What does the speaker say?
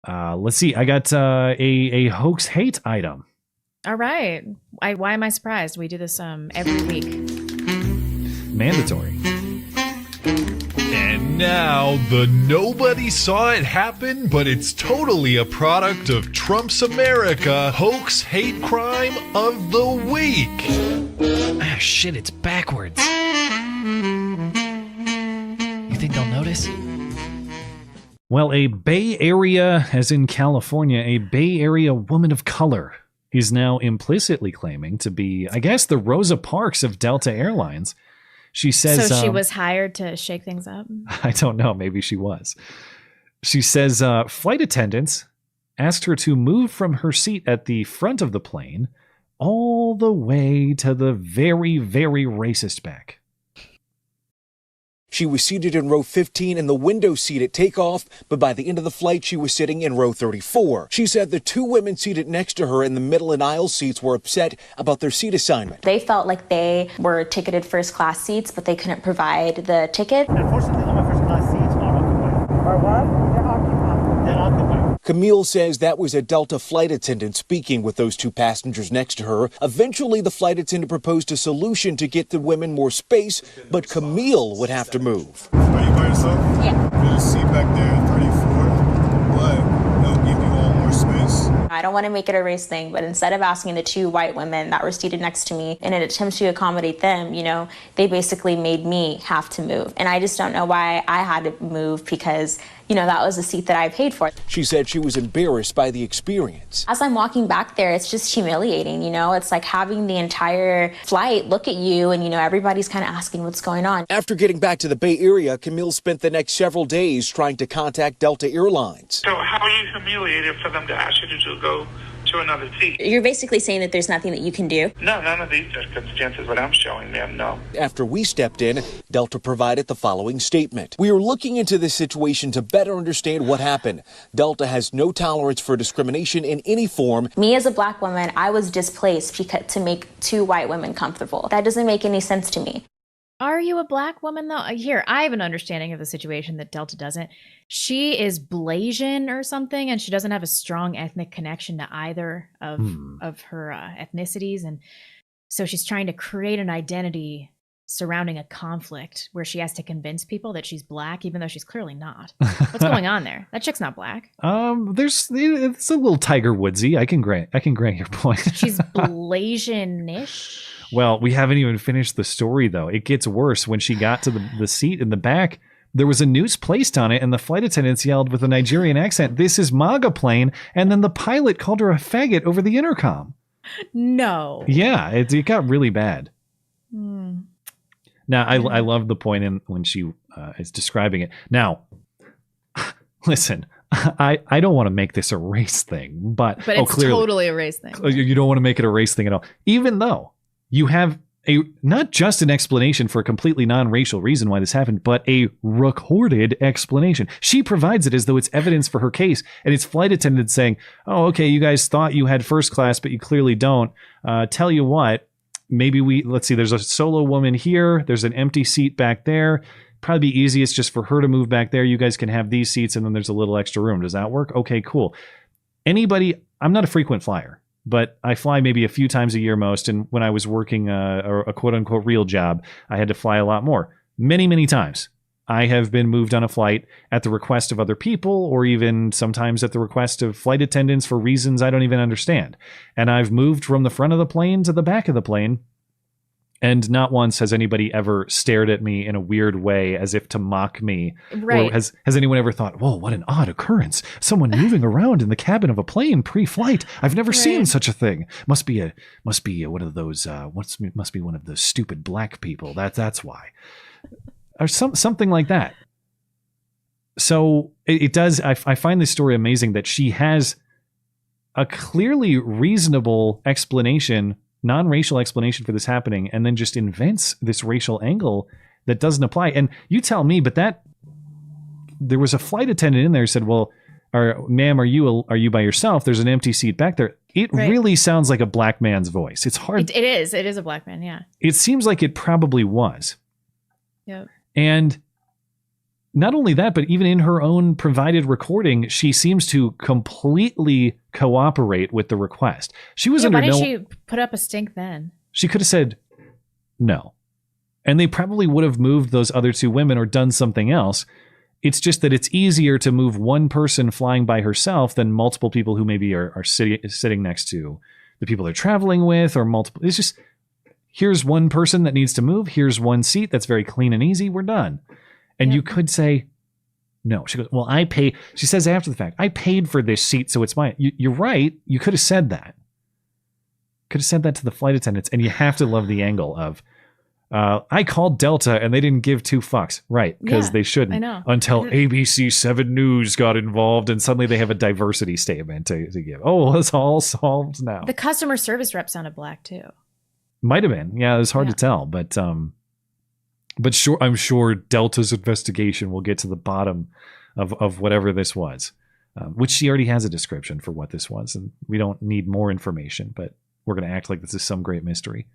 Let's see. I got a hoax hate item. All right. Why am I surprised? We do this every week. Mandatory. And now the nobody saw it happen, but it's totally a product of Trump's America hoax hate crime of the week. Ah, shit, it's backwards. You think they'll notice? Well, a Bay Area, as in California, a Bay Area woman of color is now implicitly claiming to be, I guess, the Rosa Parks of Delta Airlines. She says... So she was hired to shake things up? I don't know. Maybe she was. She says flight attendants asked her to move from her seat at the front of the plane all the way to the very, very racist back. She was seated in row 15 in the window seat at takeoff, but by the end of the flight, she was sitting in row 34. She said the two women seated next to her in the middle and aisle seats were upset about their seat assignment. They felt like they were ticketed first class seats, but they couldn't provide the ticket. Unfortunately, all my first class seats are occupied. Are what? They're occupied. They're occupied. Camille says that was a Delta flight attendant speaking with those two passengers next to her. Eventually, the flight attendant proposed a solution to get the women more space, but Camille would have to move. Are you by yourself? Yeah. There's a seat back there in 34, but it'll give you all more space. I don't want to make it a race thing, but instead of asking the two white women that were seated next to me in an attempt to accommodate them, they basically made me have to move. And I just don't know why I had to move because, that was the seat that I paid for. She said she was embarrassed by the experience. As I'm walking back there, it's just humiliating, It's like having the entire flight look at you and, everybody's kind of asking what's going on. After getting back to the Bay Area, Camille spent the next several days trying to contact Delta Airlines. So how are you humiliated for them to ask you to go to another seat? You're basically saying that there's nothing that you can do? No, none of these circumstances, what I'm showing them, no. After we stepped in, Delta provided the following statement. We are looking into this situation to better understand what happened. Delta has no tolerance for discrimination in any form. Me as a black woman, I was displaced to make two white women comfortable. That doesn't make any sense to me. Are you a black woman, though? Here, I have an understanding of the situation that Delta doesn't. She is Blasian or something, and she doesn't have a strong ethnic connection to either of her ethnicities. And so she's trying to create an identity surrounding a conflict where she has to convince people that she's black, even though she's clearly not. What's going on there? That chick's not black. It's a little Tiger Woodsy. I can grant your point. She's Blasian-ish. Well, we haven't even finished the story, though. It gets worse. When she got to the seat in the back, there was a noose placed on it, and the flight attendants yelled with a Nigerian accent, "This is MAGA plane," and then the pilot called her a faggot over the intercom. No. Yeah, it got really bad. Mm. Now, I love the point when she is describing it. Now, listen, I don't want to make this a race thing, but it's clearly, totally a race thing. You don't want to make it a race thing at all, even though you have not just an explanation for a completely non-racial reason why this happened, but a recorded explanation. She provides it as though it's evidence for her case, and it's flight attendants saying, "Oh, okay, you guys thought you had first class, but you clearly don't. Tell you what, maybe let's see, there's a solo woman here, there's an empty seat back there. Probably be easiest just for her to move back there. You guys can have these seats, and then there's a little extra room. Does that work? Okay, cool." I'm not a frequent flyer, but I fly maybe a few times a year most. And when I was working a quote unquote real job, I had to fly a lot more. Many, many times I have been moved on a flight at the request of other people, or even sometimes at the request of flight attendants for reasons I don't even understand. And I've moved from the front of the plane to the back of the plane. And not once has anybody ever stared at me in a weird way as if to mock me. Right. Or has anyone ever thought, "Whoa, what an odd occurrence. Someone moving around in the cabin of a plane pre-flight. I've never seen such a thing. Must be one of those, must be one of those stupid black people. That's why." Or something like that. So it does, I find this story amazing that she has a clearly reasonable explanation, non-racial explanation for this happening, and then just invents this racial angle that doesn't apply. And you tell me, but there was a flight attendant in there who said, "Well, ma'am, are you by yourself? There's an empty seat back there." It really sounds like a black man's voice. It's hard. It is a black man. Yeah. It seems like it probably was. Yep. And not only that, but even in her own provided recording, she seems to completely cooperate with the request. She was under why didn't no. she put up a stink then? She could have said no, and they probably would have moved those other two women or done something else. It's just that it's easier to move one person flying by herself than multiple people who maybe are sitting next to the people they're traveling with, or multiple. It's just, here's one person that needs to move. Here's one seat that's very clean and easy. We're done. And you could say no. She goes, well, I pay. She says after the fact, I paid for this seat, so it's mine. You're right. You could have said that. Could have said that to the flight attendants. And you have to love the angle of, I called Delta and they didn't give two fucks. Right. Because they shouldn't. I know. Until ABC 7 News got involved and suddenly they have a diversity statement to give. Oh, it's all solved now. The customer service rep sounded black too. Might have been. Yeah, it was hard to tell. But sure, I'm sure Delta's investigation will get to the bottom of whatever this was, which she already has a description for what this was. And we don't need more information, but we're going to act like this is some great mystery.